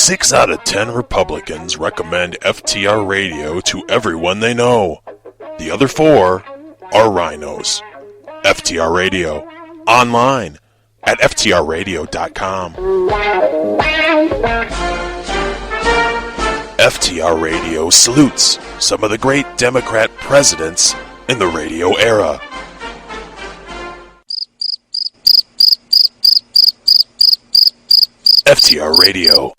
6 out of 10 Republicans recommend FTR Radio to everyone they know. The other 4 are rhinos. FTR Radio, online at FTRradio.com. FTR Radio salutes some of the great Democrat presidents in the radio era. FTR Radio.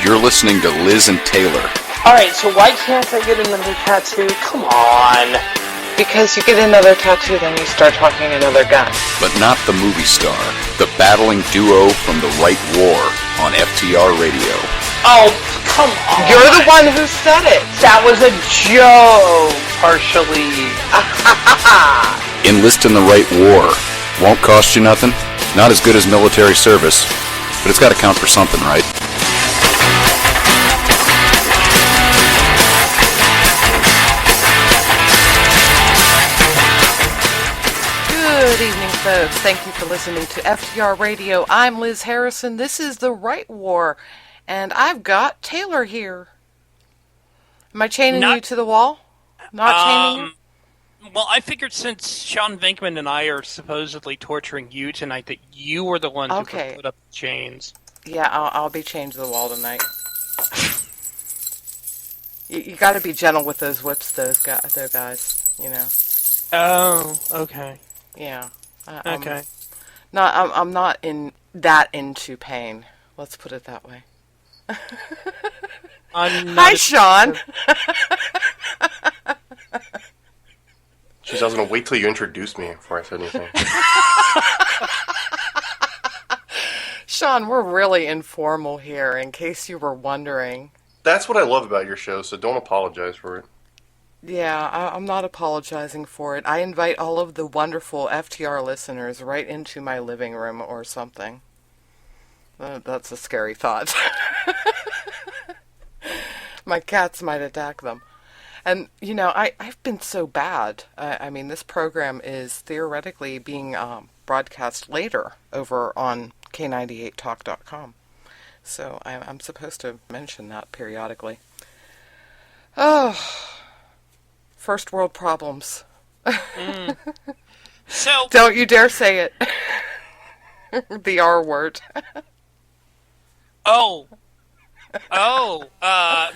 You're listening to Liz and Tayor. Alright, so why can't I get another tattoo? Come on. Because you get another tattoo, then you start talking another gun. But not the movie star, the battling duo from the right war on FTR Radio. Oh, come on. You're the one who said it. That was a joke, partially. Enlist in the right war. Won't cost you nothing. Not as good as military service, but it's got to count for something, right? Good evening, folks. Thank you for listening to FTR Radio. I'm Liz Harrison. This is The Right War, and I've got Taylor here. Am I chaining you to the wall? Not chaining you? Well, I figured since Sean Venkman and I are supposedly torturing you tonight, that you were the one who could put up the chains. Yeah, I'll be chained to the wall tonight. You got to be gentle with those whips, those guys. You know. Oh, okay. Yeah. Okay. I'm not into pain. Let's put it that way. Hi, Sean. Jeez, I was going to wait till you introduced me before I said anything. Sean, we're really informal here, in case you were wondering. That's what I love about your show, so don't apologize for it. Yeah, I'm not apologizing for it. I invite all of the wonderful FTR listeners right into my living room or something. That's a scary thought. My cats might attack them. And, you know, I've been so bad. I mean, this program is theoretically being broadcast later over on K98talk.com. So I'm supposed to mention that periodically. Oh, first world problems. So don't you dare say it. The R word.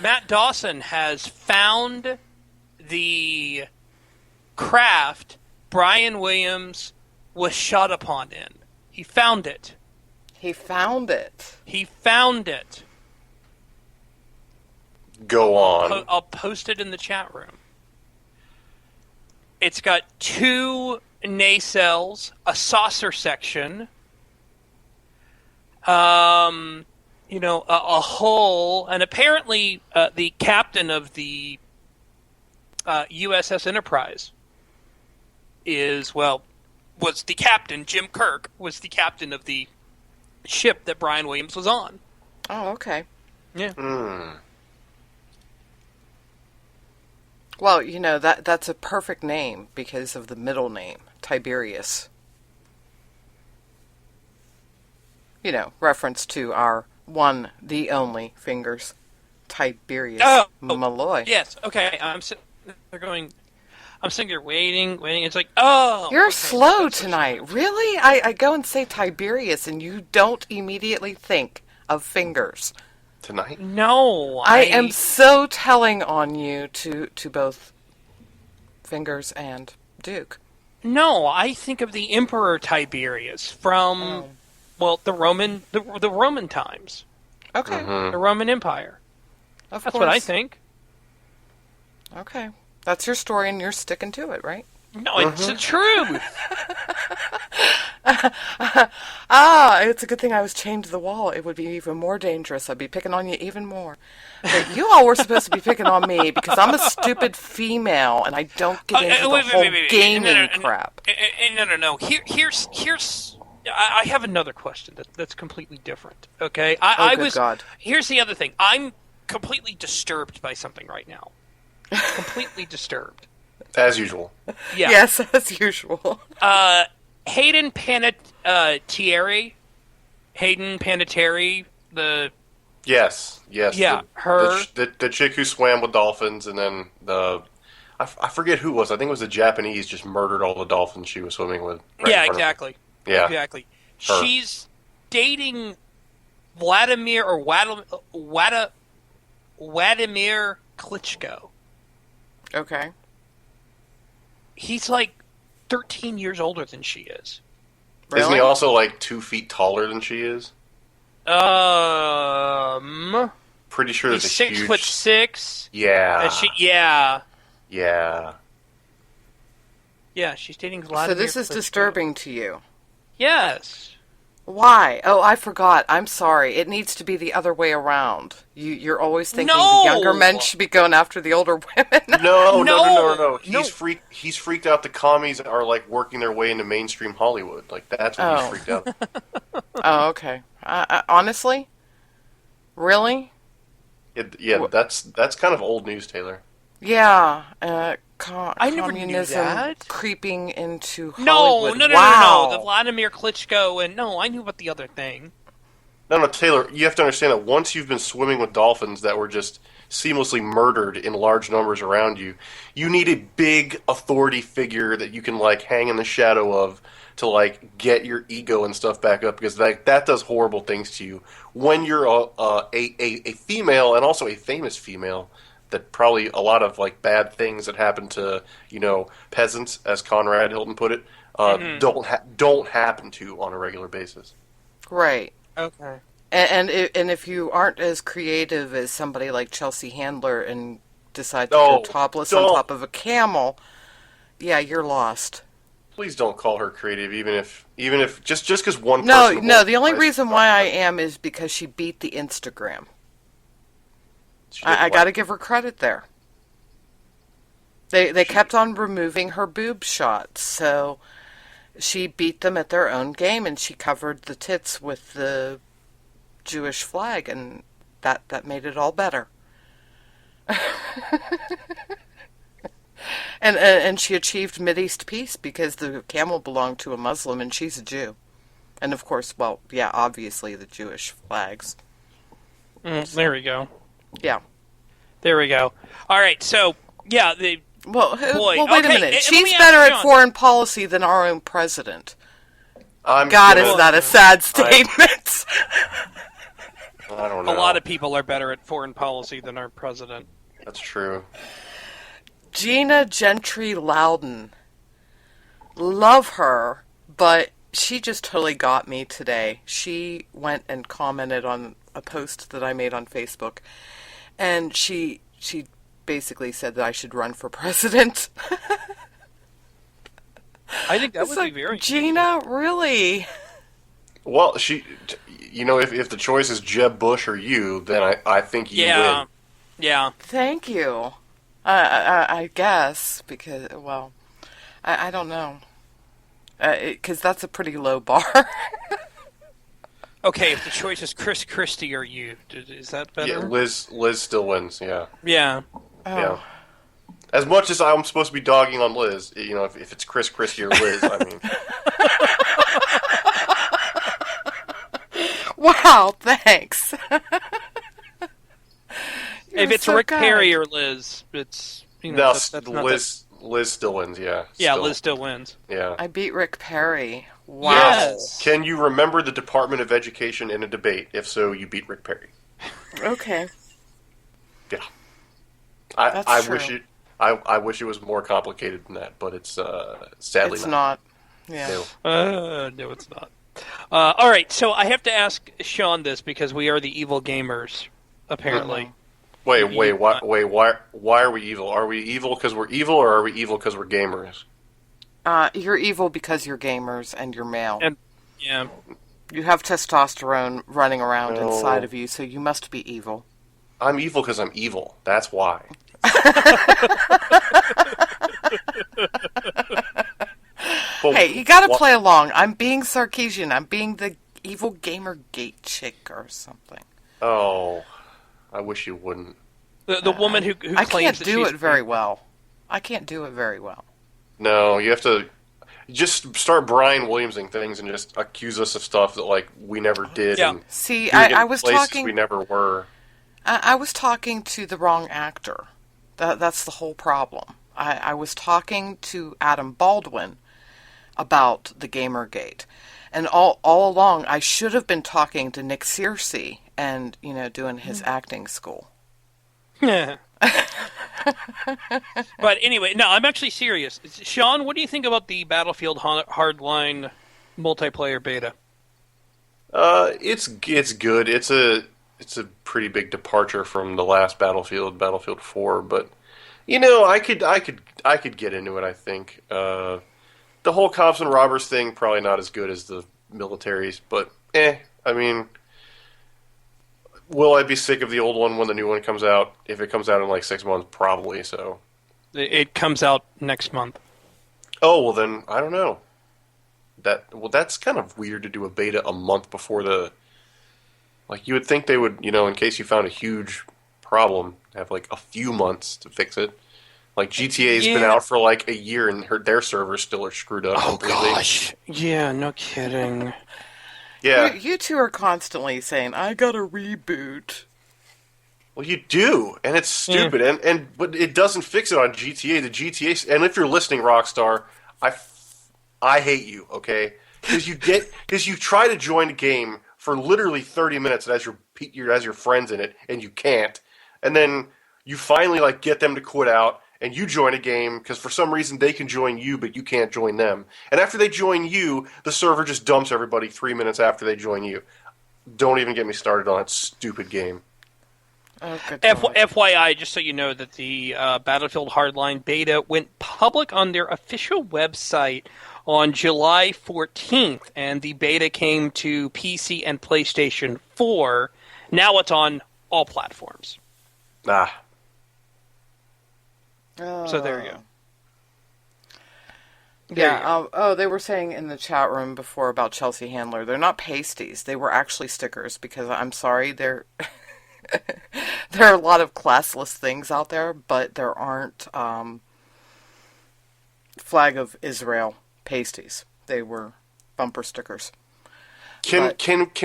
Matt Dawson has found the craft Brian Williams was shot upon in. He found it. He found it. He found it. Go on. I'll post it in the chat room. It's got 2 nacelles, a saucer section, a hull, and apparently the captain of the USS Enterprise was the captain. Jim Kirk was the captain of the ship that Brian Williams was on. Oh, okay. Yeah. Well, you know, that's a perfect name because of the middle name, Tiberius. You know, reference to our one, the only fingers, Tiberius Malloy. Yes, okay. I'm sitting there waiting. It's like, oh. You're okay, slow tonight. Really? I go and say Tiberius and you don't immediately think of fingers. Tonight? No. I am so telling on you to both Fingers and Duke. No, I think of the Emperor Tiberius from, the Roman times. Okay. Mm-hmm. The Roman Empire. That's what I think. Okay. That's your story and you're sticking to it, right? No, it's the truth. It's a good thing I was chained to the wall. It would be even more dangerous. I'd be picking on you even more. But you all were supposed to be picking on me because I'm a stupid female and I don't get into the whole gaming crap. No. Here's. I have another question that's completely different. Okay. God. Here's the other thing. I'm completely disturbed by something right now. Completely disturbed. As usual. Yeah. Yes, as usual. Hayden Panettiere. Hayden Panettiere, Yes. Yeah, her... The chick who swam with dolphins, and then I forget who it was. I think it was the Japanese just murdered all the dolphins she was swimming with. Yeah, exactly. Yeah. Exactly. Her. She's dating Vladimir Klitschko. Okay. He's like 13 years older than she is. Really? Isn't he also like 2 feet taller than she is? Pretty sure He's there's a huge... 6'6". Yeah. Yeah, she's dating Vladimir. So this is Klitschko. disturbing to you. Yes. Why? Oh, I forgot. I'm sorry. It needs to be the other way around. You're always thinking No! the younger men should be going after the older women. No. He's freaked out the commies are like working their way into mainstream Hollywood. Like that's what he's freaked out. Oh, okay. Honestly? Really? That's kind of old news, Taylor. Yeah. I never knew communism that. creeping into No, Hollywood. no. Wow. The Vladimir Klitschko, and no, I knew about the other thing. No, Taylor, you have to understand that once you've been swimming with dolphins that were just seamlessly murdered in large numbers around you, you need a big authority figure that you can like hang in the shadow of to like get your ego and stuff back up, because that does horrible things to you when you're a female, and also a famous female. That probably a lot of like bad things that happen to peasants, as Conrad Hilton put it, don't happen to on a regular basis. Right. Okay. And if you aren't as creative as somebody like Chelsea Handler and decide to go topless on top of a camel, yeah, you're lost. Please don't call her creative, even if just because one person. No. The only reason why I am is because she beat the Instagram. I got to give her credit there. They kept on removing her boob shots, so she beat them at their own game, and she covered the tits with the Jewish flag, and that made it all better. and she achieved Mideast peace because the camel belonged to a Muslim, and she's a Jew. And of course, well, yeah, obviously the Jewish flags. There we go. Yeah. There we go. All right, so, yeah, Well, wait a minute. Let She's me better ask at John. foreign policy than our own president. I'm God, gonna- is that a sad statement? I don't know. A lot of people are better at foreign policy than our president. That's true. Gina Gentry Loudon. Love her, but she just totally got me today. She went and commented on a post that I made on Facebook, and she basically said that I should run for president. I think that It's would like, be very Gina, really? Well, if the choice is Jeb Bush or you, then I think you win. Yeah. Thank you. I guess, because, well, I don't know. Because that's a pretty low bar. Okay, if the choice is Chris Christie or you, is that better? Yeah, Liz still wins. Yeah. Yeah. Yeah. As much as I'm supposed to be dogging on Liz, if it's Chris Christie or Liz, I mean. Wow, thanks. If it's so Rick good. Perry or Liz, it's No, that's not Liz still wins. Yeah. Yeah, still. Liz still wins. Yeah. I beat Rick Perry. Wow. Yes. Can you remember the Department of Education in a debate? If so, you beat Rick Perry. Okay. Yeah. That's true. I wish it was more complicated than that, but it's sadly It's not. Yeah. No. No, it's not. All right, so I have to ask Sean this because we are the evil gamers, apparently. Why are we evil? Are we evil because we're evil, or are we evil because we're gamers? You're evil because you're gamers and you're male. And yeah, You have testosterone running around No. inside of you, so you must be evil. I'm evil because I'm evil. That's why. Hey, you gotta play along. I'm being Sarkeesian. I'm being the evil gamer gate chick or something. Oh, I wish you wouldn't. the woman who I claims can't that do she's it very well. I can't do it very well. No, you have to. just start Brian Williamsing things and just accuse us of stuff that like we never did. Yeah. And See, I was talking. We never were. I was talking to the wrong actor. That's the whole problem. I was talking to Adam Baldwin about the Gamergate. And all along, I should have been talking to Nick Searcy and, doing his acting school. But anyway, no, I'm actually serious. Sean, what do you think about the Battlefield Hardline multiplayer beta? It's good. It's a pretty big departure from the last Battlefield 4, but I could get into it, I think. The whole cops and robbers thing, probably not as good as the militaries, but I mean, will I be sick of the old one when the new one comes out? If it comes out in like 6 months, probably so. It comes out next month. Oh, well then, I don't know. That's kind of weird to do a beta a month before the... Like, you would think they would, in case you found a huge problem, have like a few months to fix it. Like, GTA's been out for like a year and their servers still are screwed up completely. Gosh. Yeah, no kidding. Yeah. You two are constantly saying, I gotta reboot. Well, you do, and it's stupid, but it doesn't fix it on GTA. The GTA, and if you're listening, Rockstar, I hate you, okay? Because you try to join a game for literally 30 minutes as your friends in it, and you can't, and then you finally like get them to quit out, and you join a game because for some reason they can join you, but you can't join them. And after they join you, the server just dumps everybody 3 minutes after they join you. Don't even get me started on that stupid game. Oh, FYI, just so you know that the Battlefield Hardline beta went public on their official website on July 14th, and the beta came to PC and PlayStation 4. Now it's on all platforms. So there you go. Yeah. They were saying in the chat room before about Chelsea Handler. They're not pasties. They were actually stickers because I'm sorry, there are a lot of classless things out there, but there aren't Flag of Israel pasties. They were bumper stickers. Can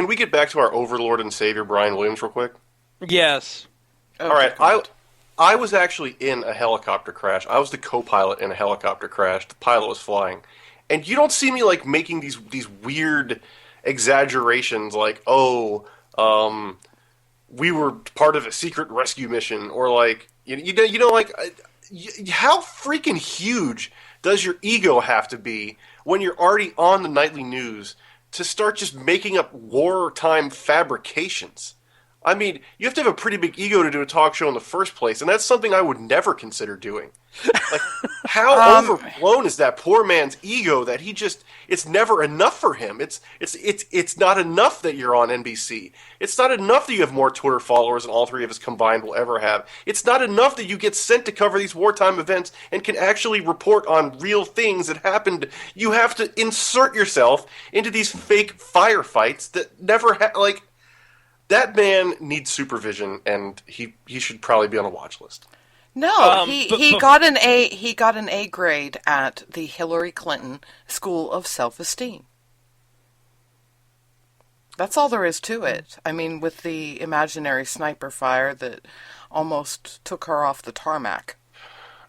we get back to our Overlord and Savior Brian Williams real quick? Yes. All right. I was actually in a helicopter crash. I was the co-pilot in a helicopter crash. The pilot was flying. And you don't see me like making these weird exaggerations like, we were part of a secret rescue mission, or like, how freaking huge does your ego have to be when you're already on the nightly news to start just making up wartime fabrications? I mean, you have to have a pretty big ego to do a talk show in the first place, and that's something I would never consider doing. Like, how overblown is that poor man's ego that it's never enough for him. It's not enough that you're on NBC. It's not enough that you have more Twitter followers than all three of us combined will ever have. It's not enough that you get sent to cover these wartime events and can actually report on real things that happened. You have to insert yourself into these fake firefights that never that man needs supervision, and he should probably be on a watch list. No, he got an A. He got an A grade at the Hillary Clinton School of Self-Esteem. That's all there is to it. I mean, with the imaginary sniper fire that almost took her off the tarmac.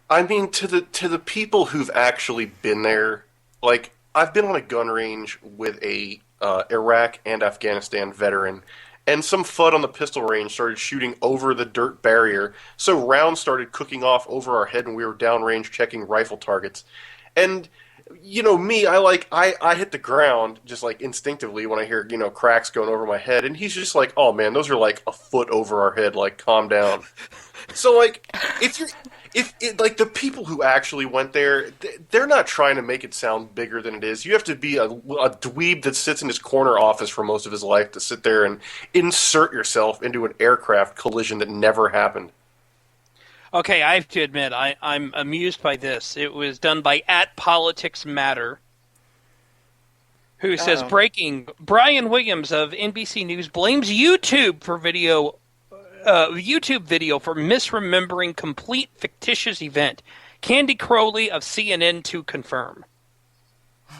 I mean, to the people who've actually been there, like I've been on a gun range with a Iraq and Afghanistan veteran. And some FUD on the pistol range started shooting over the dirt barrier, so rounds started cooking off over our head and we were downrange checking rifle targets. And, me, I hit the ground just like instinctively when I hear, cracks going over my head, and he's just like, oh man, those are like a foot over our head, like calm down. So like, if the people who actually went there, they're not trying to make it sound bigger than it is. You have to be a dweeb that sits in his corner office for most of his life to sit there and insert yourself into an aircraft collision that never happened. Okay, I have to admit, I'm amused by this. It was done by @PoliticsMatter, who says, breaking, Brian Williams of NBC News blames YouTube for YouTube video for misremembering complete fictitious event. Candy Crowley of CNN to confirm.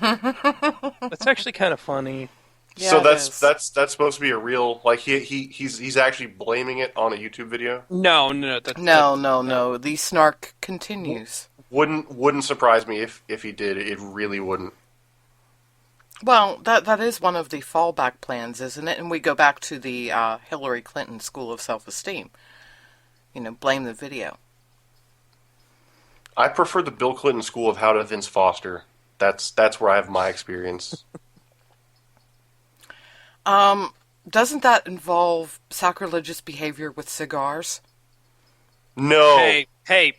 That's actually kind of funny. Yeah, So it that's is. that's supposed to be a real, like, he's actually blaming it on a YouTube video. No, No, that's no, no. no. The snark continues. Wouldn't surprise me if he did. It really wouldn't. Well, that is one of the fallback plans, isn't it? And we go back to the Hillary Clinton School of Self-Esteem. Blame the video. I prefer the Bill Clinton school of how to Vince Foster. That's where I have my experience. Doesn't that involve sacrilegious behavior with cigars? No. Hey.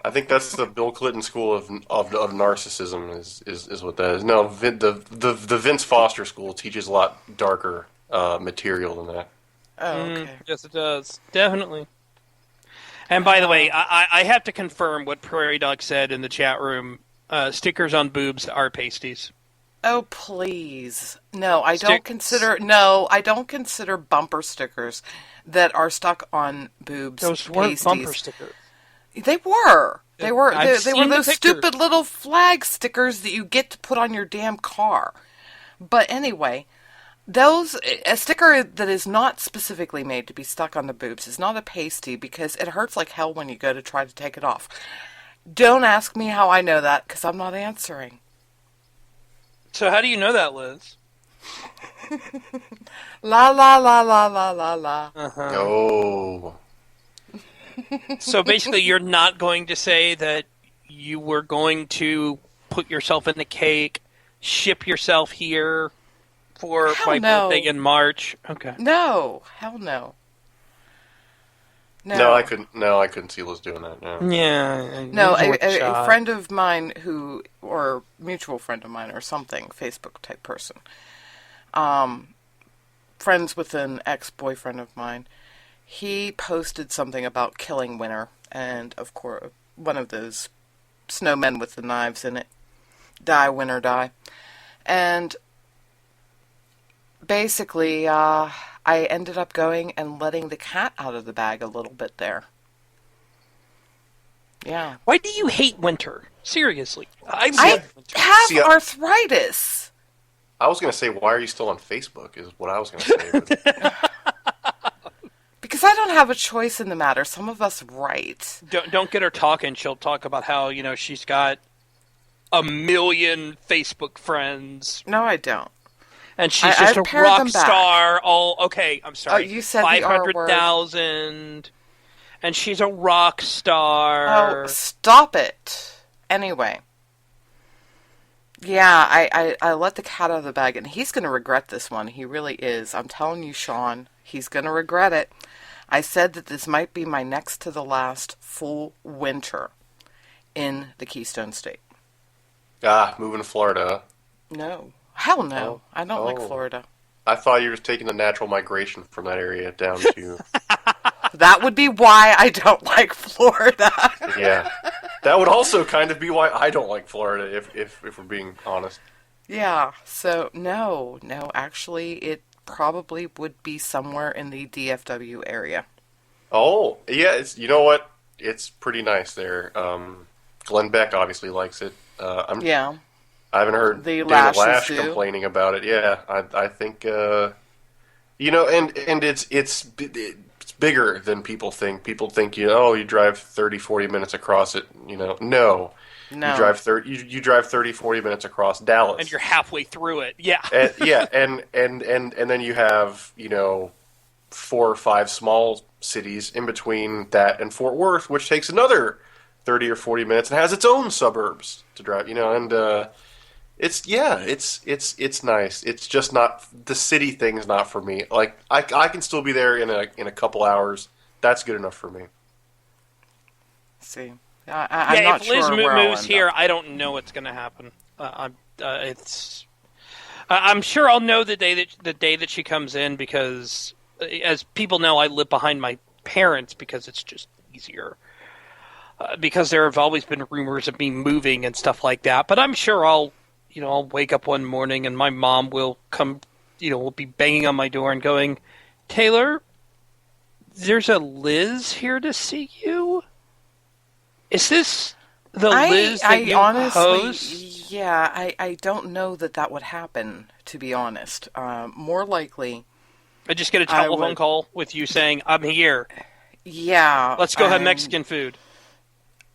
I think that's the Bill Clinton school of narcissism is what that is. No, the Vince Foster school teaches a lot darker material than that. Oh, okay. Yes, it does. Definitely. And by the way, I have to confirm what Prairie Dog said in the chat room. Stickers on boobs are pasties. Oh, please. No, I don't consider bumper stickers that are stuck on boobs Those weren't pasties. bumper stickers. They were. They were. I've They were seen the those pictures. stupid little flag stickers that you get to put on your damn car. But anyway, a sticker that is not specifically made to be stuck on the boobs is not a pasty because it hurts like hell when you go to try to take it off. Don't ask me how I know that because I'm not answering. So how do you know that, Liz? La la la la la la la. Oh. So basically, you're not going to say that you were going to put yourself in the cake, ship yourself here for Hell my no. birthday in March. Okay. No, hell no. No, I couldn't see Liz doing that. No. Yeah. No, it was worth a shot. friend of mine or mutual friend of mine or something, Facebook type person, friends with an ex-boyfriend of mine, he posted something about killing winter, and of course, one of those snowmen with the knives in it, die, winter, die. And basically, I ended up going and letting the cat out of the bag a little bit there. Yeah. Why do you hate winter? Seriously. I I love winter. have See, arthritis. I was going to say, why are you still on Facebook? Is what I was going to say. But Because I don't have a choice in the matter. Some of us write. Don't get her talking. She'll talk about how, she's got 1 million Facebook friends. No, I don't. And she's I've just a pared rock them back. star. Okay, I'm sorry. Oh, you said the R word. 500,000. And she's a rock star. Oh, stop it. Anyway. Yeah, I let the cat out of the bag, and he's going to regret this one. He really is. I'm telling you, Sean, he's going to regret it. I said that this might be my next to the last full winter in the Keystone State. moving to Florida. No. Hell no. Oh. I don't like Oh. Florida. I thought you were taking the natural migration from that area down to. That would be why I don't like Florida. Yeah. That would also kind of be why I don't like Florida, if we're being honest. Yeah, so no, actually it probably would be somewhere in the DFW area. Oh, yeah, you know what? It's pretty nice there. Glenn Beck obviously likes it. Yeah. I haven't heard The Dana Lashes Lash do. complaining about it. Yeah, I think, and it's bigger than people think. People think, you drive 30, 40 minutes across it, No. No. You drive 30, 40 minutes across Dallas. And you're halfway through it. Yeah. and then you have, 4 or 5 small cities in between that and Fort Worth, which takes another 30 or 40 minutes and has its own suburbs to drive, and it's nice. It's just not, the city thing is not for me. Like I can still be there in a couple hours. That's good enough for me. See. I'm not if Liz sure where I'll moves end here, up. I don't know what's going to happen. I'm sure I'll know the day that she comes in because, as people know, I live behind my parents because it's just easier. Because there have always been rumors of me moving and stuff like that. But I'm sure I'll wake up one morning and my mom will come, will be banging on my door and going, "Taylor, there's a Liz here to see you." Is this the Liz that you honestly, pose? yeah, I don't know that would happen, to be honest. More likely, I just get a telephone call with you saying, I'm here. Yeah. Let's go have Mexican food.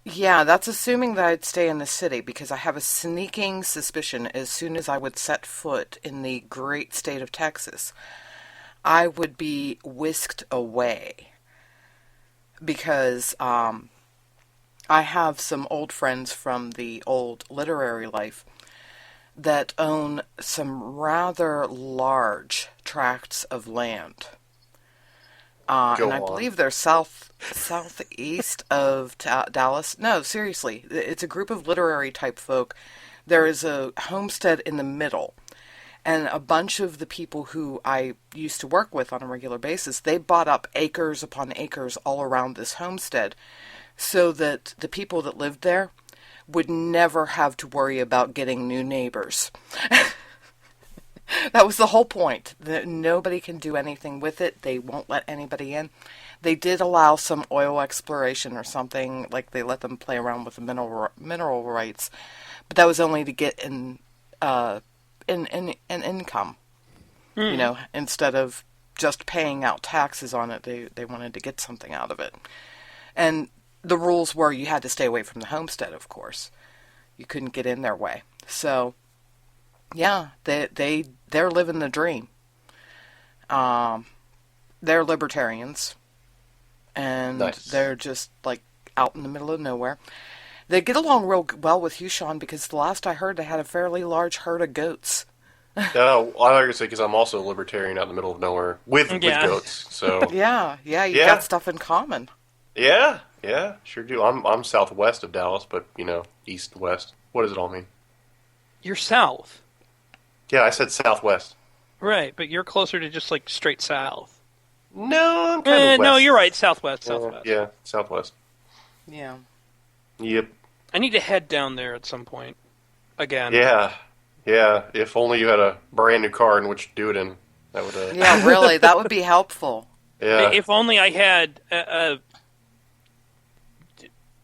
Yeah, that's assuming that I'd stay in the city, because I have a sneaking suspicion as soon as I would set foot in the great state of Texas, I would be whisked away. Because I have some old friends from the old literary life that own some rather large tracts of land. And I believe they're southeast of Dallas. No, seriously, it's a group of literary type folk. There is a homestead in the middle, and a bunch of the people who I used to work with on a regular basis, they bought up acres upon acres all around this homestead, so that the people that lived there would never have to worry about getting new neighbors. That was the whole point. That nobody can do anything with it. They won't let anybody in. They did allow some oil exploration or something, like they let them play around with the mineral rights, but that was only to get an income. You know, instead of just paying out taxes on it, they wanted to get something out of it. And the rules were you had to stay away from the homestead, of course. You couldn't get in their way. So yeah, they're living the dream. They're libertarians, and they're just like out in the middle of nowhere. They get along real well with you, Sean, because the last I heard, they had a fairly large herd of goats. No, I like to say because I'm also a libertarian out in the middle of nowhere with goats. So yeah, you got stuff in common. Yeah, sure do. I'm southwest of Dallas, but east west. What does it all mean? You're south. Yeah, I said southwest. Right, but you're closer to just like straight south. No, I'm kind of west. No, you're right. Southwest. Yeah, southwest. Yeah. Yep. I need to head down there at some point. Again. Yeah. If only you had a brand new car in which to do it in. That would. Yeah, really, that would be helpful. Yeah. If only I had.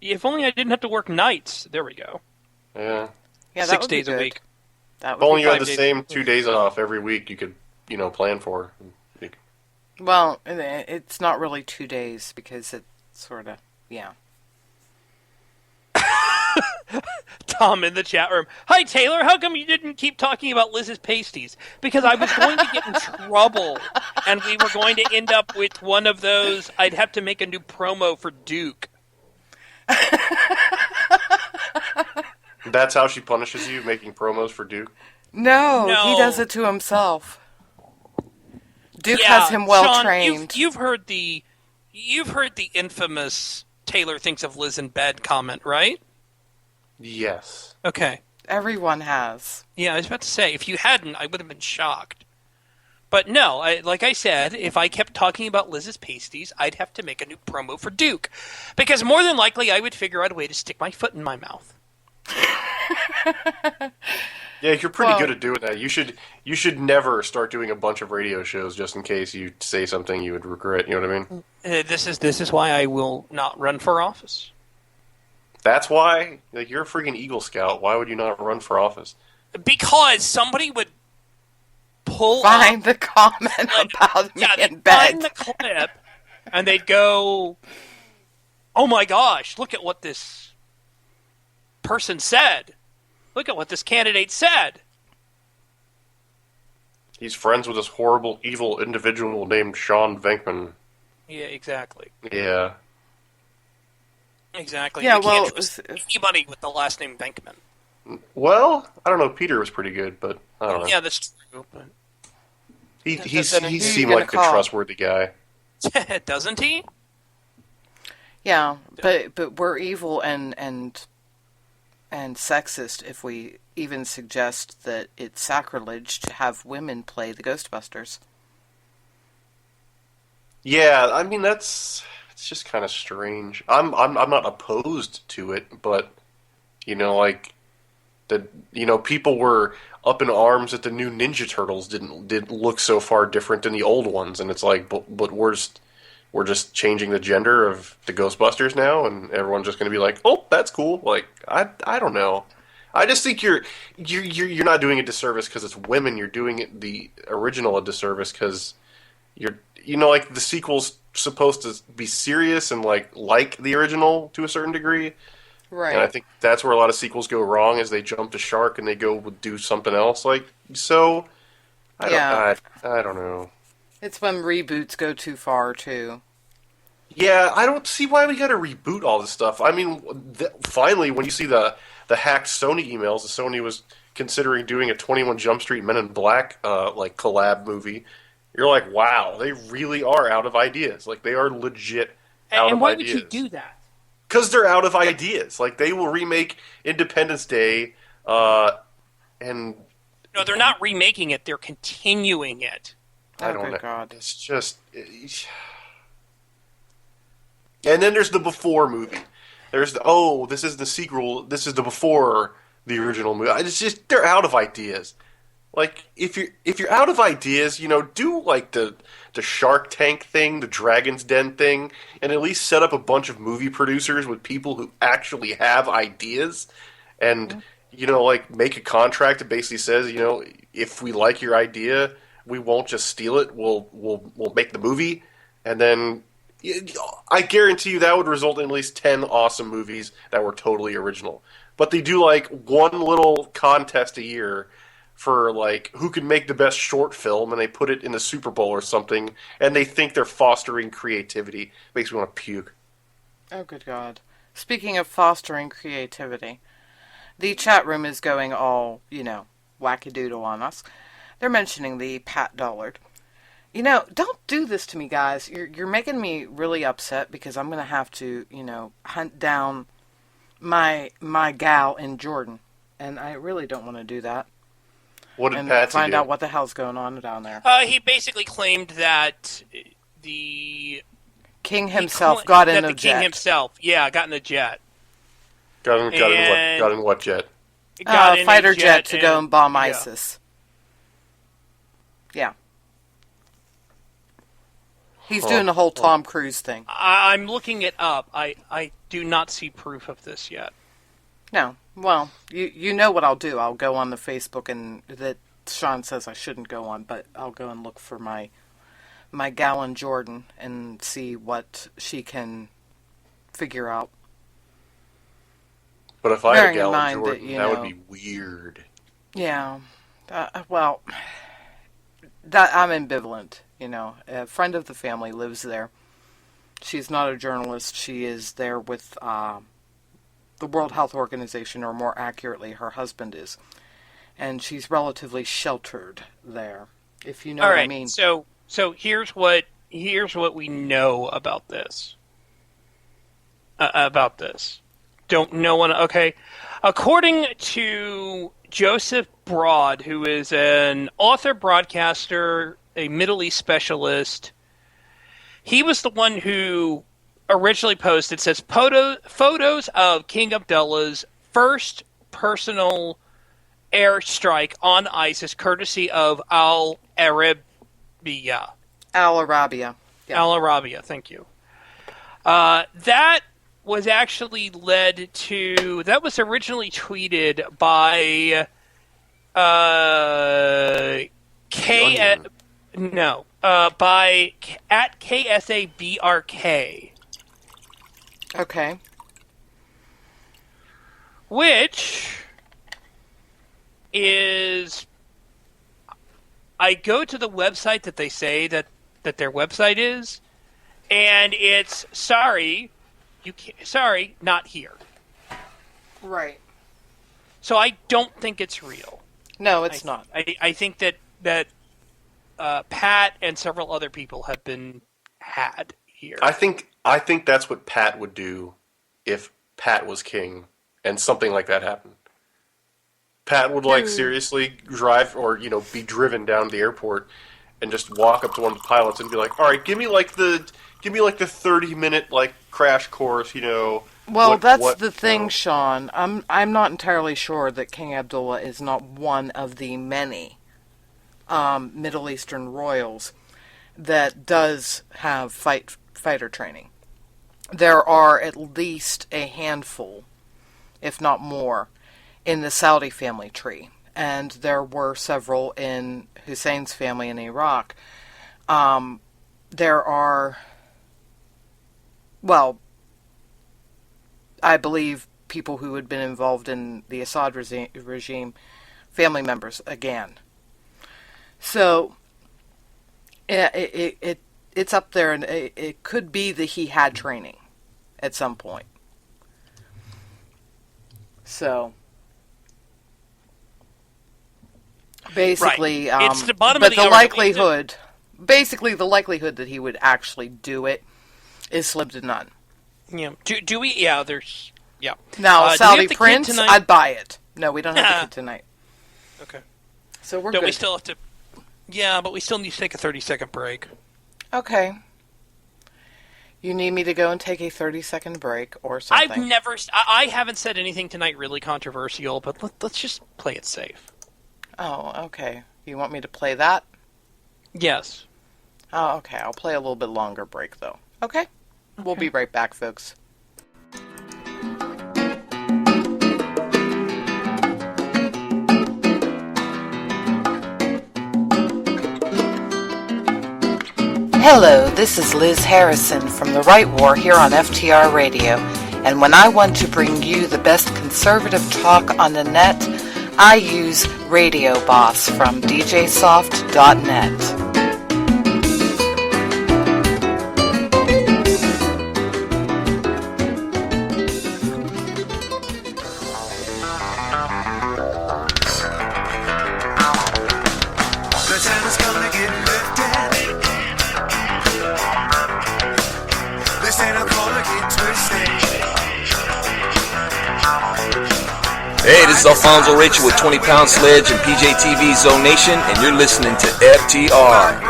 If only I didn't have to work nights. There we go. Yeah. Yeah, 6 days a week. If only you had the same 2 days off every week, you could, plan for. Well, it's not really 2 days because it's sort of, yeah. Tom in the chat room. Hi, Taylor. How come you didn't keep talking about Liz's pasties? Because I was going to get in trouble, and we were going to end up with one of those. I'd have to make a new promo for Duke. That's how she punishes you, making promos for Duke? No, he does it to himself. Duke has him well trained. You've heard the infamous Taylor thinks of Liz in bed comment, right? Yes. Okay. Everyone has. Yeah, I was about to say, if you hadn't, I would have been shocked. But no, like I said, if I kept talking about Liz's pasties, I'd have to make a new promo for Duke. Because more than likely, I would figure out a way to stick my foot in my mouth. Yeah, you're pretty good at doing that. You should never start doing a bunch of radio shows just in case you say something you would regret. You know what I mean? This is why I will not run for office. That's why? Like, you're a freaking Eagle Scout. Why would you not run for office? Because somebody would find the comment about me in bed. Find the clip, and they'd go, "Oh my gosh, look at what this person said. Look at what this candidate said." He's friends with this horrible, evil individual named Sean Venkman. Yeah, exactly. Yeah. Exactly. Yeah, you can't trust anybody with the last name Venkman. Well, I don't know. Peter was pretty good, but I don't know. Yeah, that's true. But he seemed like a trustworthy guy. Doesn't he? Yeah, but we're evil and sexist if we even suggest that it's sacrilege to have women play the Ghostbusters. Yeah, I mean it's just kind of strange. I'm not opposed to it, but people were up in arms that the new Ninja Turtles didn't look so far different than the old ones, and it's like, but we're just changing the gender of the Ghostbusters now, and everyone's just going to be like, "Oh, that's cool." Like, I don't know. I just think you're not doing a disservice because it's women. You're doing the original a disservice because like the sequel's supposed to be serious and like the original to a certain degree. Right. And I think that's where a lot of sequels go wrong, is they jump the shark and they go do something else. I don't know. It's when reboots go too far too. Yeah, I don't see why we got to reboot all this stuff. I mean, finally, when you see the hacked Sony emails, that Sony was considering doing a 21 Jump Street Men in Black collab movie, you're like, wow, they really are out of ideas. Like, they are legit out of ideas. And why would you do that? Because they're out of ideas. Like, they will remake Independence Day, and... No, they're not remaking it. They're continuing it. I don't know. God. It's just... And then there's the before movie. There's this is the sequel. This is the before the original movie. It's just, they're out of ideas. Like, if you're out of ideas, do like the Shark Tank thing, the Dragon's Den thing, and at least set up a bunch of movie producers with people who actually have ideas, and make a contract that basically says, if we like your idea, we won't just steal it. We'll make the movie, and then I guarantee you that would result in at least 10 awesome movies that were totally original. But they do one little contest a year for who can make the best short film, and they put it in the Super Bowl or something, and they think they're fostering creativity. Makes me want to puke. Oh, good God. Speaking of fostering creativity, the chat room is going all, wackadoodle on us. They're mentioning the Pat Dollard. Don't do this to me, guys. You're making me really upset because I'm going to have to, hunt down my gal in Jordan. And I really don't want to do that. What did and Patsy find do? out what the hell's going on down there. He basically claimed that the King himself got in a jet. King himself, got in a jet. Got in what jet? Got in fighter a jet to go and bomb yeah. ISIS. Yeah. He's doing the whole Tom Cruise thing. I'm looking it up. I do not see proof of this yet. No. Well, you know what I'll do. I'll go on the Facebook and that Sean says I shouldn't go on, but I'll go and look for my gal in Jordan and see what she can figure out. But if I had a Bearing in gal in mind Jordan, that, that would be weird. Yeah. Well, that I'm ambivalent. A friend of the family lives there. She's not a journalist. She is there with the World Health Organization, or more accurately, her husband is. And she's relatively sheltered there, if you know what I mean. So here's what we know about this. Don't know one. Okay, according to Joseph Broad, who is an author, broadcaster, a Middle East specialist, he was the one who originally posted, says, photos of King Abdullah's first personal airstrike on ISIS, courtesy of Al Arabiya. Al Arabiya. Yeah. Al Arabiya, thank you. That was actually that was originally tweeted by by at KSABRK. Okay. Which is, I go to the website that they say that their website is, and it's not here. Right. So I don't think it's real. No, it's not. I think that Pat and several other people have been had here. I think that's what Pat would do if Pat was king and something like that happened. Pat would seriously drive or be driven down to the airport and just walk up to one of the pilots and be like, "All right, give me the 30-minute crash course." Well, that's the thing, Sean. I'm not entirely sure that King Abdullah is not one of the many Middle Eastern royals that does have fight fighter training. There are at least a handful, if not more, in the Saudi family tree. And there were several in Hussein's family in Iraq. There are, well, I believe people who had been involved in the Assad regime, family members again. So it's up there, and it could be that he had training at some point. So basically, right. It's the bottom but of the likelihood, basically the likelihood that he would actually do it is slim to none. Yeah. Do we? Yeah. There's. Yeah. Now, Saudi Prince, I'd buy it. No, we don't have the kid tonight. Okay. So we're Don't good. we still have to? Yeah, but we still need to take a 30-second break. Okay. You need me to go and take a 30-second break or something? I haven't said anything tonight really controversial, but let's just play it safe. Oh, okay. You want me to play that? Yes. Oh, okay. I'll play a little bit longer break, though. Okay. We'll be right back, folks. Hello, this is Liz Harrison from The Right War here on FTR Radio. And when I want to bring you the best conservative talk on the net, I use Radio Boss from djsoft.net. Hey, this is Alfonso Rachel with 20 Pound Sledge and PJTV Zone Nation, and you're listening to FTR.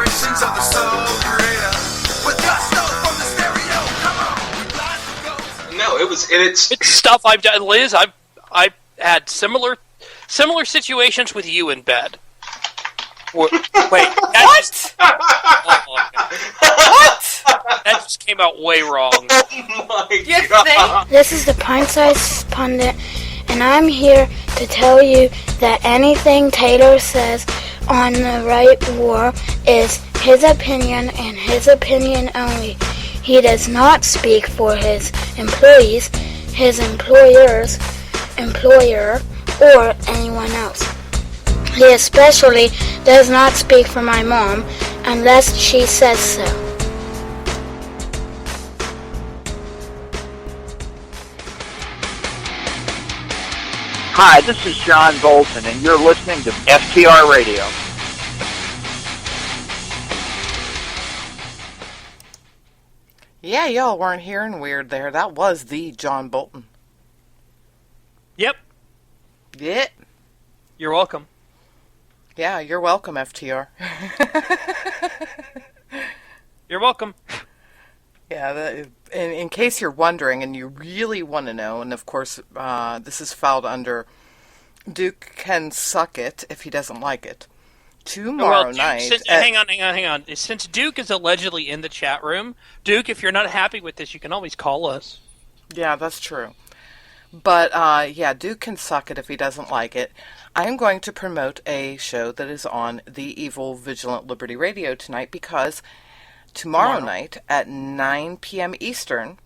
No, it's stuff I've done, Liz. I've had similar situations with you in bed. Wait, what? What? That just came out way wrong. Oh my God. This is the Pint-Sized Pundit, and I'm here to tell you that anything Taylor says on The Right War is his opinion and his opinion only. He does not speak for his employees, his employer's employer, or anyone else. He especially does not speak for my mom unless she says so. Hi, this is John Bolton, and you're listening to FTR Radio. Yeah, y'all weren't hearing weird there. That was the John Bolton. Yep. Yeah. You're welcome. Yeah, you're welcome, FTR. You're welcome. Yeah, in case you're wondering and you really want to know, and of course this is filed under Duke can suck it if he doesn't like it. Tomorrow night... Hang on. Since Duke is allegedly in the chat room, Duke, if you're not happy with this, you can always call us. Yeah, that's true. But, yeah, Duke can suck it if he doesn't like it. I am going to promote a show that is on the Evil Vigilant Liberty Radio tonight because tomorrow night at 9 p.m. Eastern,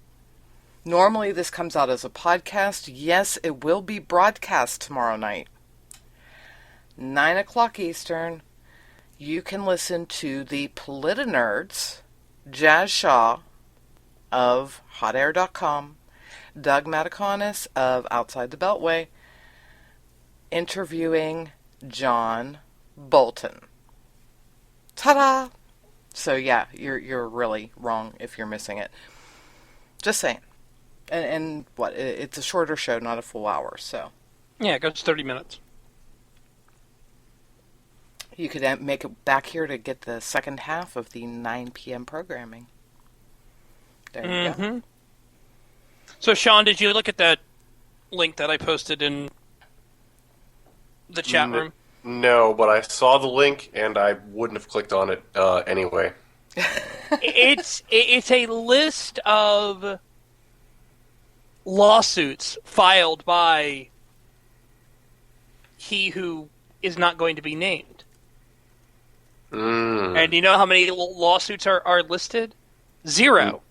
normally this comes out as a podcast. Yes, it will be broadcast tomorrow night. 9 o'clock Eastern, you can listen to the Politi-Nerds, Jazz Shaw of HotAir.com, Doug Mataconis of Outside the Beltway, interviewing John Bolton. Ta-da! So yeah, you're really wrong if you're missing it. Just saying. And what? It's a shorter show, not a full hour, so. Yeah, it goes 30 minutes. You could make it back here to get the second half of the 9 p.m. programming. There you go. So, Sean, did you look at that link that I posted in the chat room? No, but I saw the link, and I wouldn't have clicked on it anyway. It's a list of lawsuits filed by he who is not going to be named. And do you know how many lawsuits are listed? 0.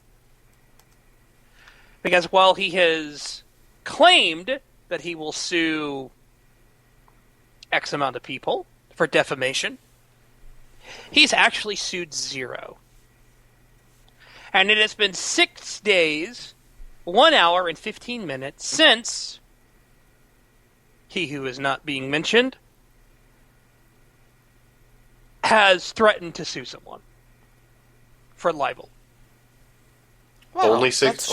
Because while he has claimed that he will sue X amount of people for defamation, he's actually sued 0. And it has been 6 days, 1 hour and 15 minutes since he who is not being mentioned has threatened to sue someone for libel. Well, only 6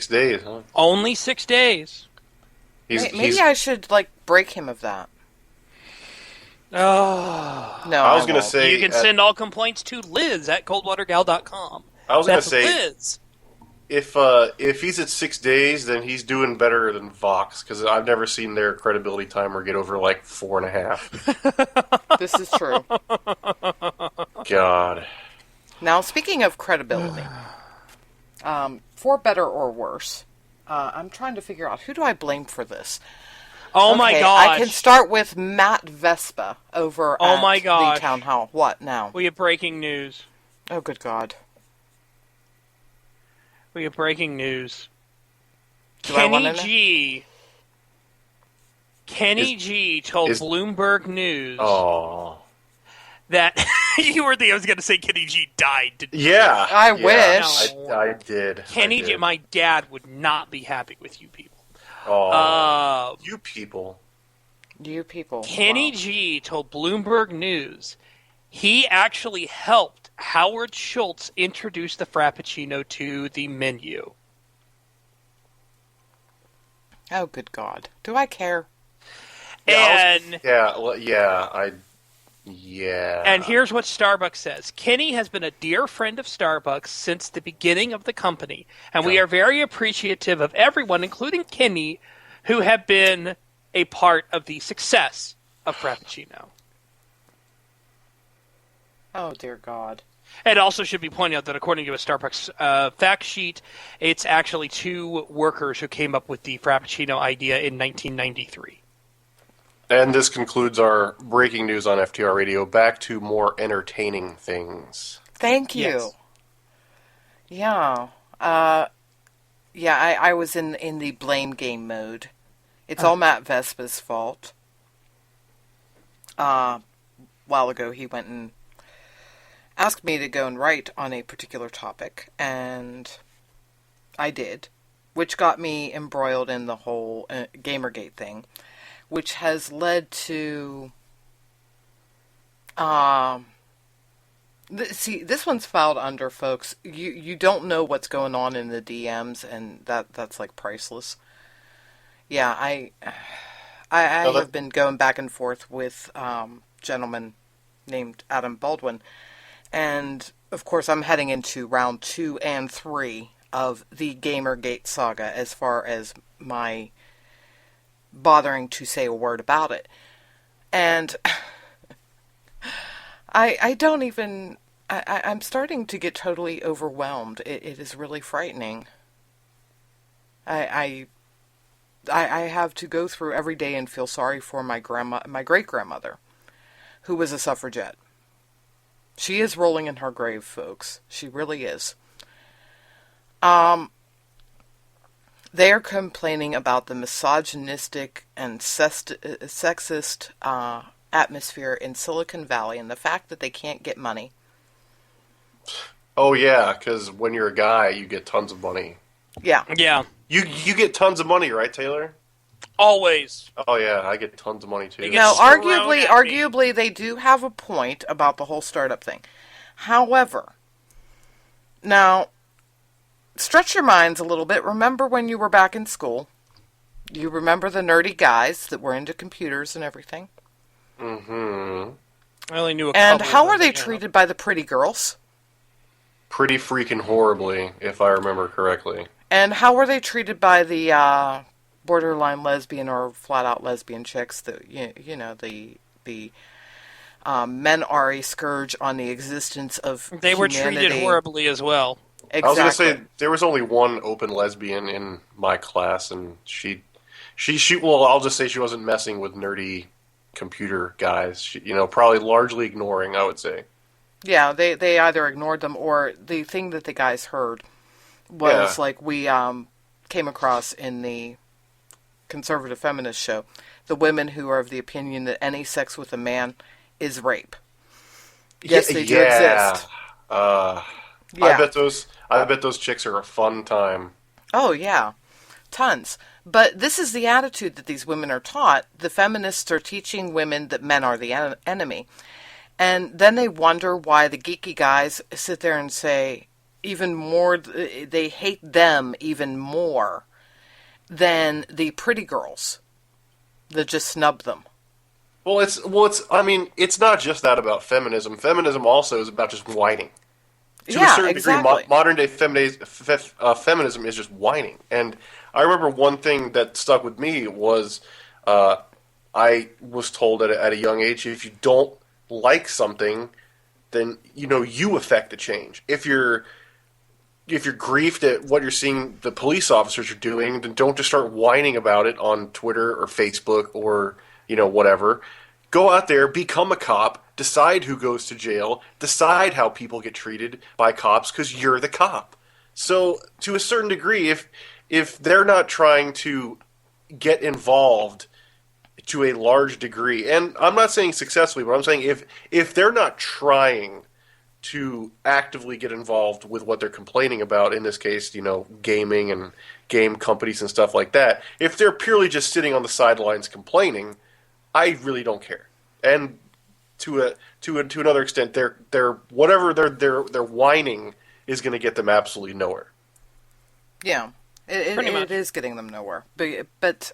days, huh? Only 6 days. Maybe I should break him of that. Oh. No, I was going to say... You can send all complaints to Liz at coldwatergal.com. I was going to say... Liz. If he's at 6 days, then he's doing better than Vox, because I've never seen their credibility timer get over 4.5. This is true. God. Now, speaking of credibility, for better or worse, I'm trying to figure out who do I blame for this. Oh my gosh. I can start with Matt Vespa over at the town hall. What now? We have breaking news. Oh, good God. We have breaking news. Do Kenny G told Bloomberg News that you were I was going to say Kenny G died. Yeah. I wish. No. I did. Kenny G, my dad would not be happy with you people. Oh, you people. You people. Kenny G told Bloomberg News he actually helped Howard Schultz introduce the Frappuccino to the menu. Oh, good God. Do I care? And Yeah. And here's what Starbucks says. Kenny has been a dear friend of Starbucks since the beginning of the company, and we are very appreciative of everyone, including Kenny, who have been a part of the success of Frappuccino. Oh, dear God. It also should be pointed out that according to a Starbucks fact sheet, it's actually 2 workers who came up with the Frappuccino idea in 1993. And this concludes our breaking news on FTR Radio. Back to more entertaining things. Thank you. Yes. Yeah. I was in the blame game mode. It's all Matt Vespa's fault. A while ago, he went and asked me to go and write on a particular topic, and I did, which got me embroiled in the whole Gamergate thing, which has led to... See, this one's filed under, folks. You don't know what's going on in the DMs, and that's priceless. Yeah, I have been going back and forth with a gentleman named Adam Baldwin, and of course I'm heading into round 2 and 3 of the Gamergate saga as far as my bothering to say a word about it. And I don't even... I'm starting to get totally overwhelmed. It is really frightening. I have to go through every day and feel sorry for my great-grandmother, who was a suffragette. She is rolling in her grave, folks. She really is. They are complaining about the misogynistic and sexist atmosphere in Silicon Valley and the fact that they can't get money. Oh, yeah, because when you're a guy, you get tons of money. Yeah. Yeah. You get tons of money, right, Taylor? Always. Oh, yeah, I get tons of money, too. Now, arguably, they do have a point about the whole startup thing. However, now, stretch your minds a little bit. Remember when you were back in school? You remember the nerdy guys that were into computers and everything? Mm-hmm. I only knew a couple. And how are they treated by the pretty girls? Pretty freaking horribly, if I remember correctly. And how were they treated by the borderline lesbian or flat-out lesbian chicks? The Men are a scourge on the existence of They were humanity. treated horribly as well. Exactly. I was going to say, there was only one open lesbian in my class, and she, well, I'll just say she wasn't messing with nerdy computer guys. She, probably largely ignoring, I would say. Yeah, they either ignored them, or the thing that the guys heard was like we came across in the conservative feminist show, the women who are of the opinion that any sex with a man is rape. Yes, they do exist. I bet those chicks are a fun time. Oh yeah, tons. But this is the attitude that these women are taught. The feminists are teaching women that men are the enemy. And then they wonder why the geeky guys sit there and say even more, they hate them even more than the pretty girls that just snub them. Well, it's not just that about feminism. Feminism also is about just whining. To a certain degree, modern day feminism is just whining. And I remember one thing that stuck with me was I was told at a young age, if you don't like something, then you affect the change. If you're griefed at what you're seeing the police officers are doing, then don't just start whining about it on Twitter or Facebook or whatever. Go out there, become a cop, decide who goes to jail, decide how people get treated by cops, because you're the cop. So to a certain degree, if they're not trying to get involved to a large degree, and I'm not saying successfully, but I'm saying if they're not trying to actively get involved with what they're complaining about, in this case, gaming and game companies and stuff like that, if they're purely just sitting on the sidelines complaining, I really don't care. And to another extent, they're whatever they're whining is going to get them absolutely nowhere. Yeah, it is getting them nowhere. But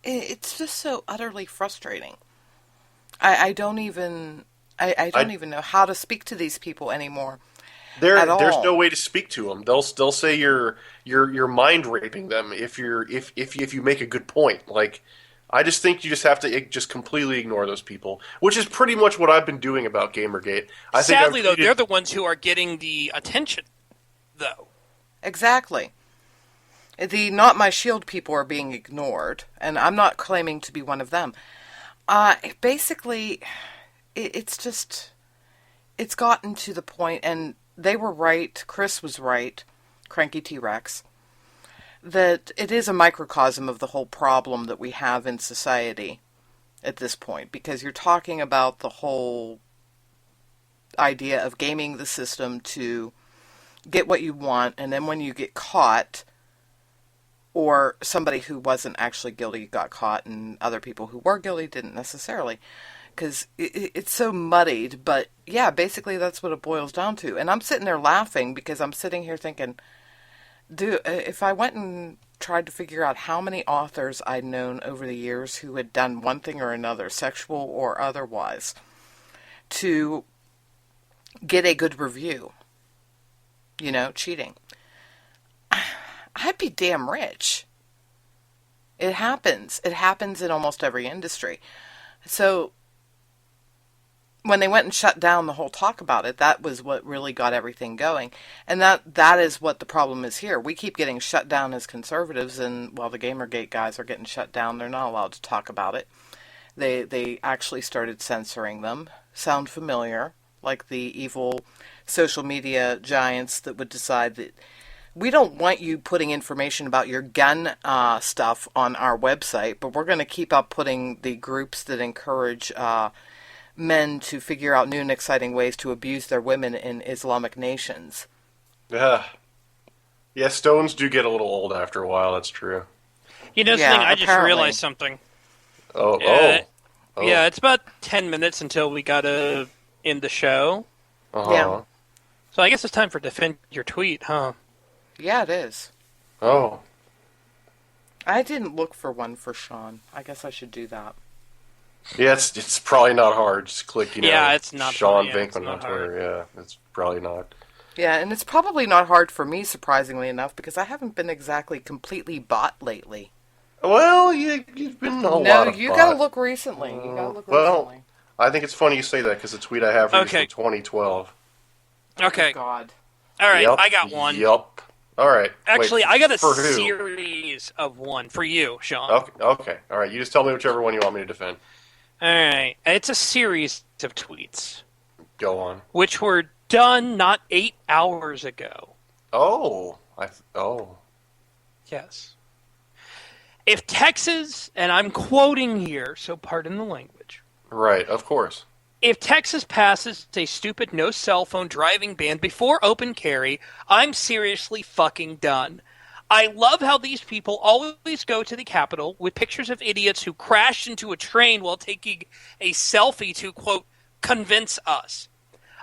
it's just so utterly frustrating. I don't even know how to speak to these people anymore. There's no way to speak to them. They'll say you're mind raping them if you make a good point. Like, I just think you just have to just completely ignore those people, which is pretty much what I've been doing about Gamergate. Sadly, though, they're the ones who are getting the attention, though. Exactly. The Not My Shield people are being ignored, and I'm not claiming to be one of them. Basically, it's gotten to the point, and they were right, Chris was right, Cranky T-Rex, that it is a microcosm of the whole problem that we have in society at this point, because you're talking about the whole idea of gaming the system to get what you want, and then when you get caught, or somebody who wasn't actually guilty got caught, and other people who were guilty didn't necessarily, because it's so muddied, but yeah, basically that's what it boils down to. And I'm sitting there laughing because I'm sitting here thinking, dude, if I went and tried to figure out how many authors I'd known over the years who had done one thing or another, sexual or otherwise, to get a good review, cheating, I'd be damn rich. It happens. It happens in almost every industry. So when they went and shut down the whole talk about it, that was what really got everything going. And that is what the problem is here. We keep getting shut down as conservatives, and while the Gamergate guys are getting shut down, they're not allowed to talk about it. They actually started censoring them. Sound familiar? Like the evil social media giants that would decide that we don't want you putting information about your gun stuff on our website, but we're going to keep up putting the groups that encourage men to figure out new and exciting ways to abuse their women in Islamic nations. Yeah, stones do get a little old after a while, that's true. Something, I just realized something. Oh. Yeah, it's about 10 minutes until we got to end the show. Uh-huh. Yeah. So I guess it's time for Defend Your Tweet, huh? Yeah, it is. Oh. I didn't look for one for Sean. I guess I should do that. Yeah, it's probably not hard. Just click, it's not Sean hard. Vinkman on Twitter. Yeah, it's probably not. Yeah, and it's probably not hard for me, surprisingly enough, because I haven't been exactly completely bought lately. Well, you've been a lot of you bot. gotta look recently. You gotta look recently. I think it's funny you say that because the tweet I have for you is from 2012. Okay. Oh, God. All right, Yep. I got one. Yup. All right. Actually, Wait, I got a for who? series of one for you, Sean. Okay. All right. You just tell me whichever one you want me to defend. All right. It's a series of tweets. Go on. Which were done not 8 hours ago. Oh. Yes. If Texas, and I'm quoting here, so pardon the language. Right, of course. If Texas passes a stupid no cell phone driving ban before open carry, I'm seriously fucking done. I love how these people always go to the Capitol with pictures of idiots who crashed into a train while taking a selfie to, quote, convince us.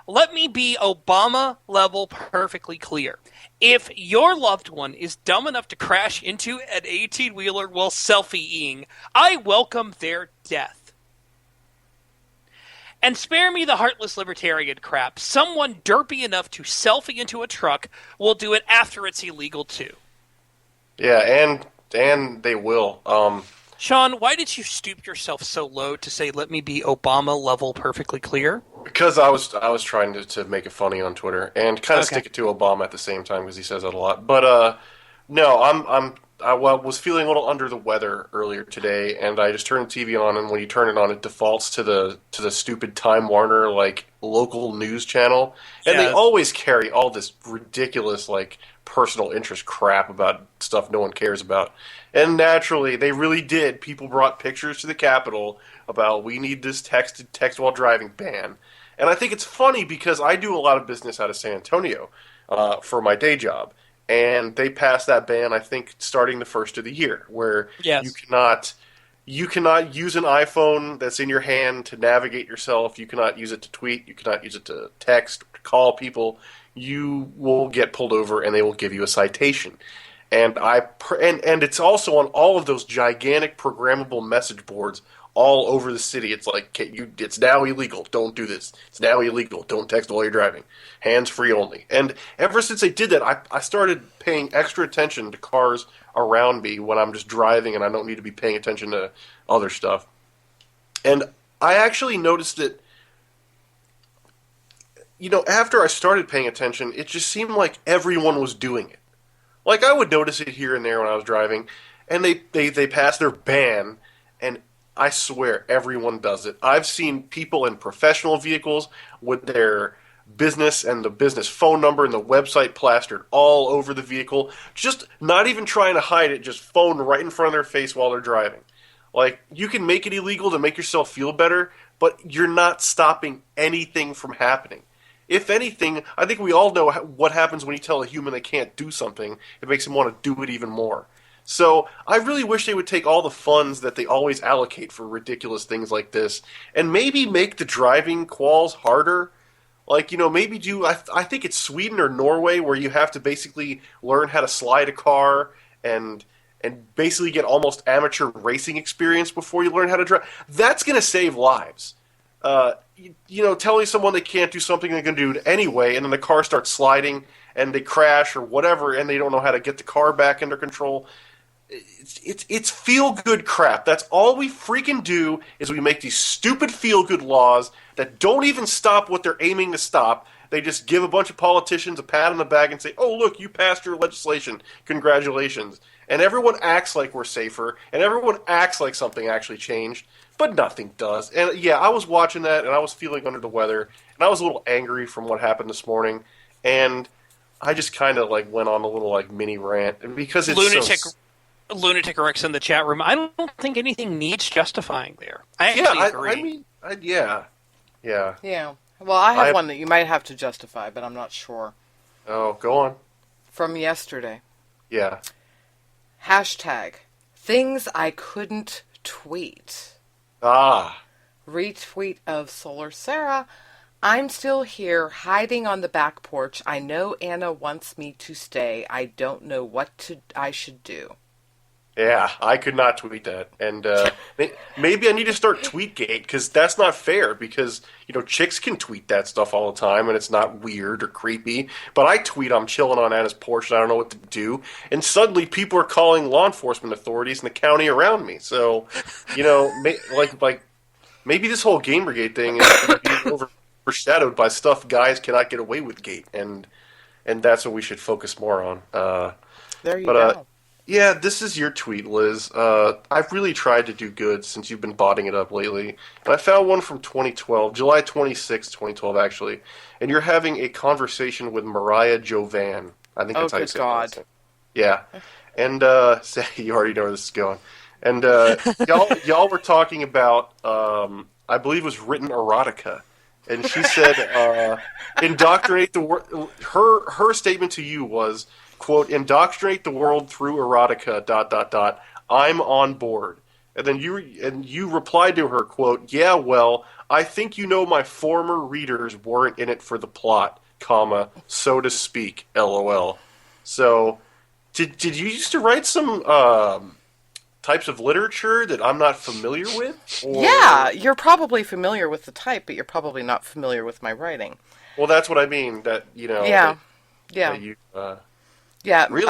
Let me be Obama level perfectly clear. If your loved one is dumb enough to crash into an 18-wheeler while selfieing, I welcome their death. And spare me the heartless libertarian crap. Someone derpy enough to selfie into a truck will do it after it's illegal too. Yeah, and they will. Sean, why did you stoop yourself so low to say, let me be Obama level perfectly clear? Because I was trying to make it funny on Twitter and kind of stick it to Obama at the same time because he says that a lot. But no, I was feeling a little under the weather earlier today, and I just turned the TV on, and when you turn it on, it defaults to the stupid Time Warner local news channel, and they always carry all this ridiculous personal interest crap about stuff no one cares about. And naturally, they really did. People brought pictures to the Capitol about we need this text while driving ban. And I think it's funny because I do a lot of business out of San Antonio for my day job. And they passed that ban, I think, starting the first of the year, where you cannot use an iPhone that's in your hand to navigate yourself. You cannot use it to tweet. You cannot use it to text, to call people. You will get pulled over, and they will give you a citation. And and it's also on all of those gigantic programmable message boards all over the city. It's like, it's now illegal. Don't do this. It's now illegal. Don't text while you're driving. Hands free only. And ever since they did that, I started paying extra attention to cars around me when I'm just driving and I don't need to be paying attention to other stuff. And I actually noticed that, after I started paying attention, it just seemed like everyone was doing it. Like, I would notice it here and there when I was driving, and they passed their ban, and I swear everyone does it. I've seen people in professional vehicles with their business and the business phone number and the website plastered all over the vehicle, just not even trying to hide it, just phone right in front of their face while they're driving. Like, you can make it illegal to make yourself feel better, but you're not stopping anything from happening. If anything, I think we all know what happens when you tell a human they can't do something. It makes them want to do it even more. So I really wish they would take all the funds that they always allocate for ridiculous things like this and maybe make the driving quals harder. Maybe do, I think it's Sweden or Norway where you have to basically learn how to slide a car and basically get almost amateur racing experience before you learn how to drive. That's going to save lives. Telling someone they can't do something they're going to do it anyway, and then the car starts sliding, and they crash or whatever, and they don't know how to get the car back under control. It's feel-good crap. That's all we freaking do is we make these stupid feel-good laws that don't even stop what they're aiming to stop. They just give a bunch of politicians a pat on the back and say, oh, look, you passed your legislation. Congratulations. And everyone acts like we're safer, and everyone acts like something actually changed. But nothing does. And yeah, I was watching that, and I was feeling under the weather, and I was a little angry from what happened this morning, and I just kind of went on a little mini rant because it's Lunatic Rex in the chat room. I don't think anything needs justifying there. I actually agree. Yeah. Well, I have one that you might have to justify, but I'm not sure. Oh, go on. From yesterday. Yeah. Hashtag things I couldn't tweet. Retweet of Solar Sarah. I'm still here, hiding on the back porch. I know Anna wants me to stay. I don't know what I should do. Yeah, I could not tweet that. And maybe I need to start Tweetgate, because that's not fair, because, chicks can tweet that stuff all the time, and it's not weird or creepy. But I tweet I'm chilling on Anna's porch, and I don't know what to do. And suddenly people are calling law enforcement authorities in the county around me. So, maybe this whole Gamergate thing is going to be overshadowed by stuff guys cannot get away with gate, and that's what we should focus more on. There you go. Yeah, this is your tweet, Liz. I've really tried to do good since you've been botting it up lately. And I found one from 2012, July 26, 2012, actually. And you're having a conversation with Mariah Jovan. I think that's how you say it. Oh, good God. Yeah. And you already know where this is going. And y'all were talking about, I believe it was written erotica. And she said, indoctrinate the world. Her statement to you was, quote, indoctrinate the world through erotica, ... I'm on board. And then you replied to her, quote, yeah, well, I think you know my former readers weren't in it for the plot, comma, so to speak, LOL. So, did you used to write some types of literature that I'm not familiar with? Or... Yeah, you're probably familiar with the type, but you're probably not familiar with my writing. Well, that's what I mean, that, you know... Yeah, that you, yeah, really?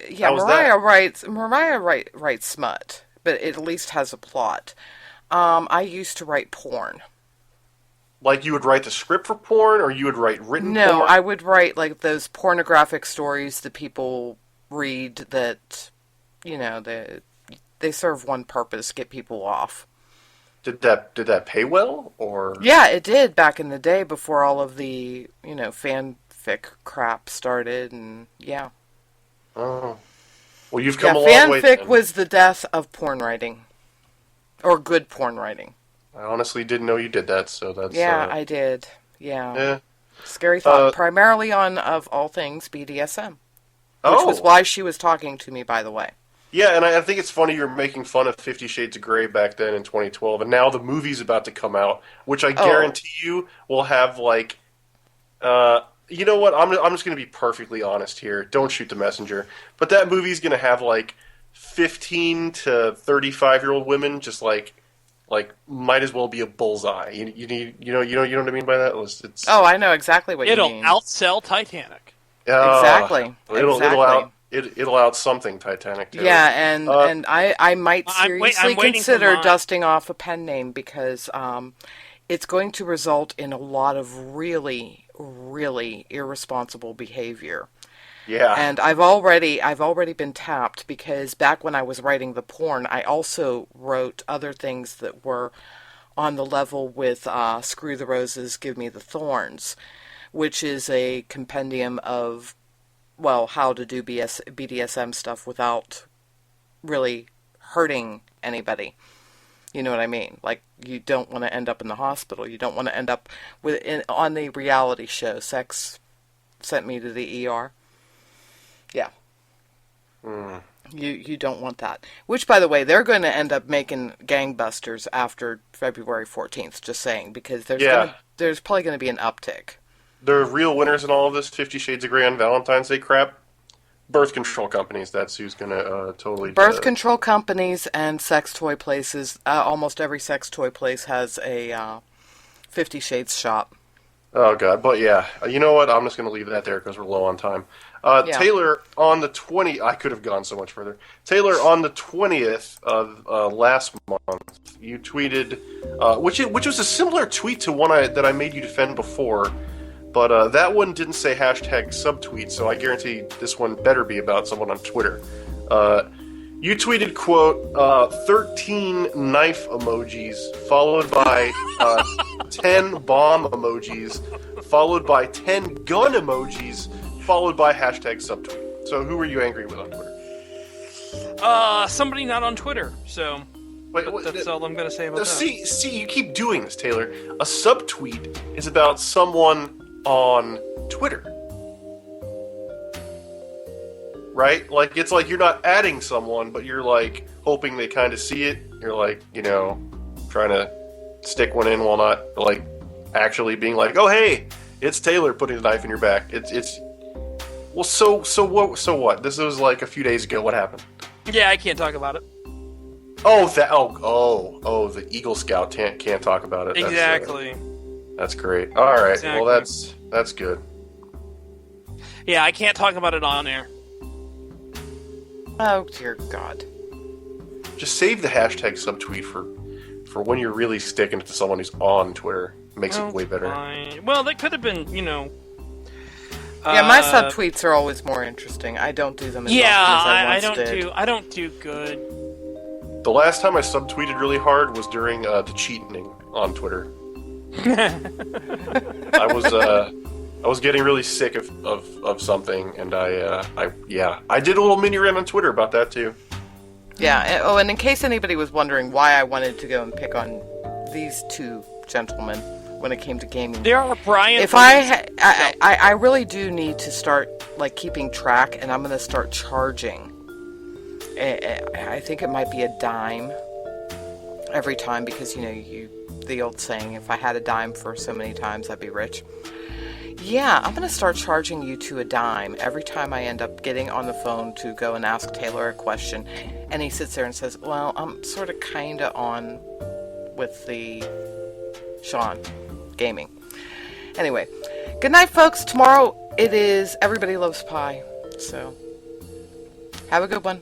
Yeah, Mariah writes smut, but it at least has a plot. I used to write porn. Like you would write the script for porn, or you would write written porn? No, I would write like those pornographic stories that people read that, you know, they serve one purpose, get people off. Did that pay well, or? Yeah, it did back in the day before all of the, you know, fanfic crap started, and yeah. Oh. Well, you've come a long way. Fanfic was the death of porn writing. Or good porn writing. I honestly didn't know you did that, so that's... Yeah, I did. Yeah. Scary thought. Primarily on, of all things, BDSM. Which was why she was talking to me, by the way. Yeah, and I think it's funny you're making fun of 50 Shades of Grey back then in 2012, and now the movie's about to come out, which I guarantee you will have, like... you know what? I'm just going to be perfectly honest here. Don't shoot the messenger. But that movie's going to have, like, 15 to 35-year-old women just, like might as well be a bullseye. You know what I mean by that? It's, I know exactly what you mean. It'll outsell Titanic. Exactly. It'll out something Titanic too. Yeah, and I might seriously consider dusting off a pen name because it's going to result in a lot of really, really irresponsible behavior. Yeah. And I've already been tapped because back when I was writing the porn, I also wrote other things that were on the level with Screw the Roses, Give Me the Thorns, which is a compendium of, well, how to do BDSM stuff without really hurting anybody. You know what I mean? Like, you don't want to end up in the hospital. You don't want to end up on the reality show, Sex Sent Me to the ER. Yeah. You don't want that. Which, by the way, they're going to end up making gangbusters after February 14th, just saying, because there's probably going to be an uptick. The real winners in all of this 50 Shades of Grey on Valentine's Day crap? Birth control companies. That's who's going to totally... Birth control companies and sex toy places. Almost every sex toy place has a 50 Shades shop. Oh, God. But, yeah. You know what? I'm just going to leave that there because we're low on time. Taylor, on the 20th... I could have gone so much further. Taylor, on the 20th of last month, you tweeted... which was a similar tweet to one that I made you defend before, but that one didn't say hashtag subtweet, so I guarantee this one better be about someone on Twitter. You tweeted, quote, 13 knife emojis, followed by 10 bomb emojis, followed by 10 gun emojis, followed by hashtag subtweet. So who were you angry with on Twitter? Somebody not on Twitter, so that's all I'm going to say about that. See, you keep doing this, Taylor. A subtweet is about someone on Twitter. Right? Like, it's like you're not adding someone, but you're, like, hoping they kind of see it. You're, like, you know, trying to stick one in while not, like, actually being like, oh, hey, it's Taylor putting the knife in your back. It's well, so what? This was, like, a few days ago. What happened? Yeah, I can't talk about it. The Eagle Scout can't talk about it. Exactly. That's great. All right. Exactly. Well, that's good. Yeah, I can't talk about it on air. Oh, dear God. Just save the hashtag subtweet for when you're really sticking it to someone who's on Twitter, it makes it way better. Fine. Well, that could have been, yeah, my subtweets are always more interesting. I don't do them as often as I once did. I don't do good. The last time I subtweeted really hard was during the cheating on Twitter. I was getting really sick of something, and I did a little mini rant on Twitter about that too. Yeah. Oh, and in case anybody was wondering why I wanted to go and pick on these two gentlemen when it came to gaming, there are Brian. If I really do need to start keeping track, and I'm going to start charging. I think it might be a dime every time, because the old saying, if I had a dime for so many times, I'd be rich. Yeah, I'm going to start charging you to a dime every time I end up getting on the phone to go and ask Taylor a question. And he sits there and says, well, I'm sort of kind of on with the Sean gaming. Anyway, good night, folks. Tomorrow it is Everybody Loves Pie. So, have a good one.